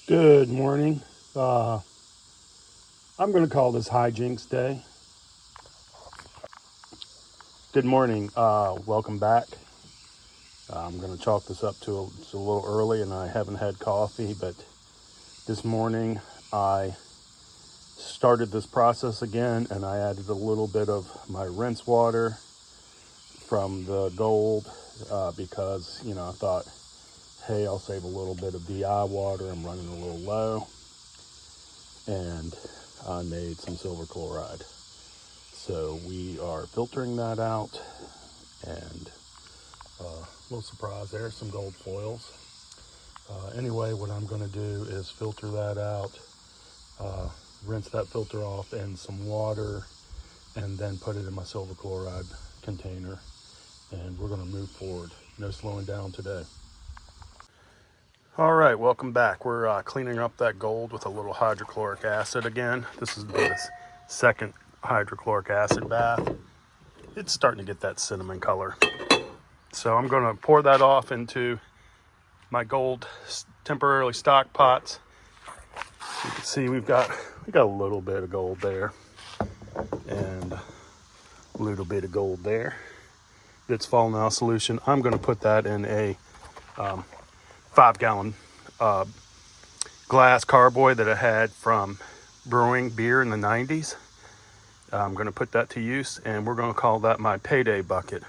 Good morning. I'm going to call this Hijinks Day. Good morning. Welcome back. I'm going to chalk this up to it's a little early and I haven't had coffee, but this morning I started this process again and I added a little bit of my rinse water from the gold because, I thought, hey, I'll save a little bit of DI water. I'm running a little low. And I made some silver chloride. So we are filtering that out, and a little surprise there, some gold foils. Anyway, what I'm going to do is filter that out, rinse that filter off in some water, and then put it in my silver chloride container. And we're going to move forward. No slowing down today. All right, welcome back. We're cleaning up that gold with a little hydrochloric acid again. This is the second hydrochloric acid bath. It's starting to get that cinnamon color. So I'm going to pour that off into my gold temporarily stock pots. You can see we got a little bit of gold there and a little bit of gold there. It's fallen out of solution. I'm going to put that in a 5-gallon glass carboy that I had from brewing beer in the 90s. I'm going to put that to use, and we're going to call that my payday bucket.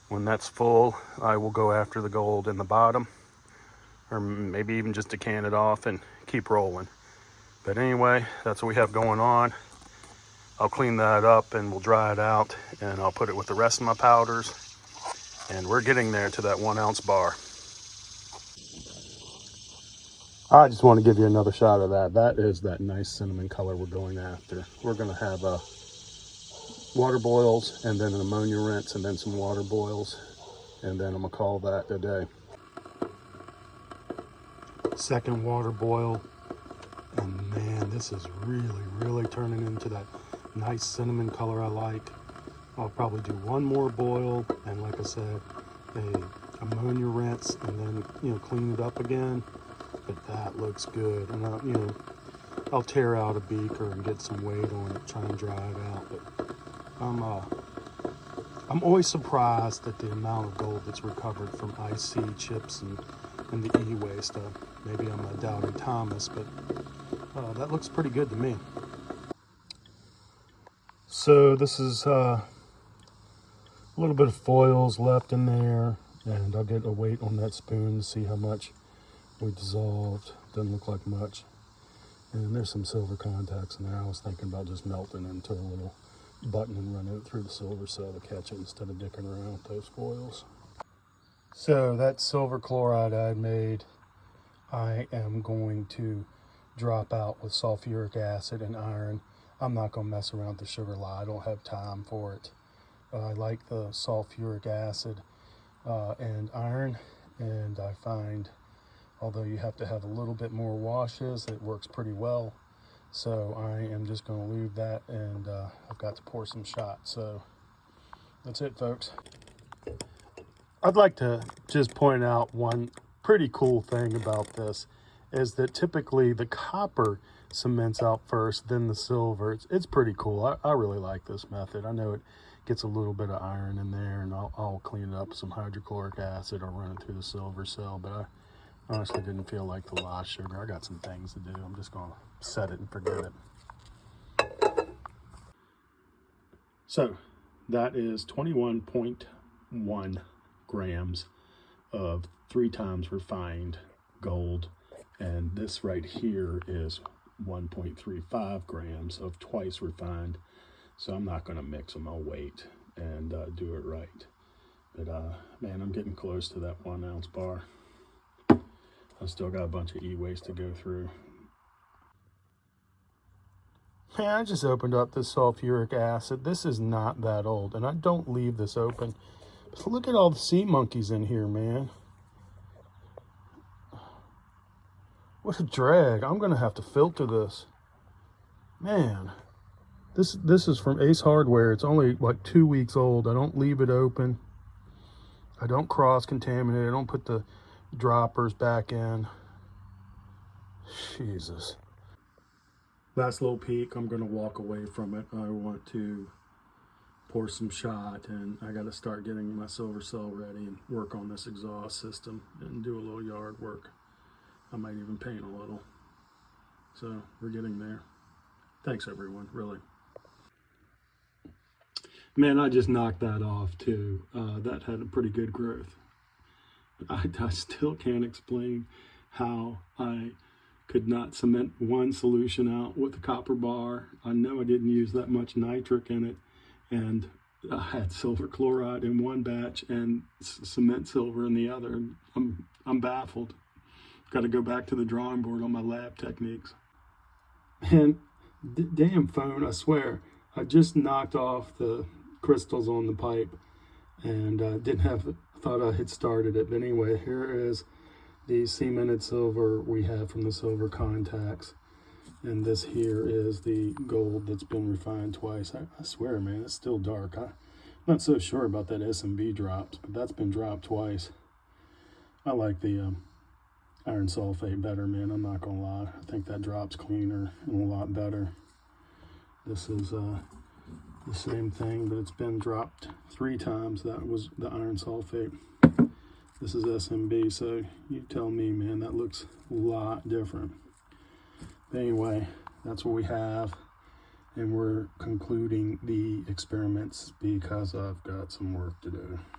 When that's full, I will go after the gold in the bottom, or maybe even just to can it off and keep rolling. But anyway, that's what we have going on. I'll clean that up and we'll dry it out, and I'll put it with the rest of my powders, and we're getting there to that 1 ounce bar. I just want to give you another shot of that. That is that nice cinnamon color we're going after. We're going to have water boils and then an ammonia rinse and then some water boils. And then I'm going to call that a day. Second water boil. And man, this is really turning into that nice cinnamon color I like. I'll probably do one more boil and, like I said, a ammonia rinse and then, clean it up again. But that looks good. And I'll tear out a beaker and get some weight on it, try and dry it out. But I'm always surprised at the amount of gold that's recovered from IC chips and the e-waste. Maybe I'm a doubting Thomas, but that looks pretty good to me. So this is a little bit of foils left in there, and I'll get a weight on that spoon to see how much we dissolved. Doesn't look like much. And there's some silver contacts in there. I was thinking about just melting into a little button and running it through the silver cell to catch it instead of dicking around with those foils. So that silver chloride I made, I am going to drop out with sulfuric acid and iron. I'm not going to mess around with the sugar lye. I don't have time for it. I like the sulfuric acid and iron, and I find, although you have to have a little bit more washes, it works pretty well. So I am just going to leave that, and I've got to pour some shots. So that's it, folks. I'd like to just point out one pretty cool thing about this is that typically the copper cements out first, then the silver. It's pretty cool. I really like this method. I know it gets a little bit of iron in there, and I'll clean it up with some hydrochloric acid or run it through the silver cell, but I honestly didn't feel like the lye sugar. I got some things to do. I'm just going to set it and forget it. So that is 21.1 grams of 3 times refined gold. And this right here is 1.35 grams of twice refined. So I'm not going to mix them. I'll wait and do it right. But man, I'm getting close to that 1 ounce bar. I still got a bunch of e-waste to go through. Man, I just opened up this sulfuric acid. This is not that old, and I don't leave this open. But look at all the sea monkeys in here, man. What a drag. I'm going to have to filter this. Man, this is from Ace Hardware. It's only like 2 weeks old. I don't leave it open. I don't cross-contaminate. I don't put the droppers back in. Jesus. Last little peek, I'm gonna walk away from it. I want to pour some shot, and I gotta start getting my silver cell ready and work on this exhaust system and do a little yard work. I might even paint a little. So we're getting there. Thanks everyone, really. Man, I just knocked that off too. That had a pretty good growth. I still can't explain how I could not cement one solution out with a copper bar. I know I didn't use that much nitric in it, and I had silver chloride in one batch and cement silver in the other. I'm baffled. Got to go back to the drawing board on my lab techniques. And damn phone, I swear, I just knocked off the crystals on the pipe and thought I had started it. But anyway, here is the cemented silver we have from the silver contacts. And this here is the gold that's been refined twice. I swear, man, it's still dark. I'm not so sure about that SMB drops, but that's been dropped twice. I like the iron sulfate better, man. I'm not gonna lie. I think that drops cleaner and a lot better. This is the same thing, but it's been dropped 3 times. That was the iron sulfate. This is SMB, so you tell me, man, that looks a lot different. But anyway, that's what we have, and we're concluding the experiments because I've got some work to do.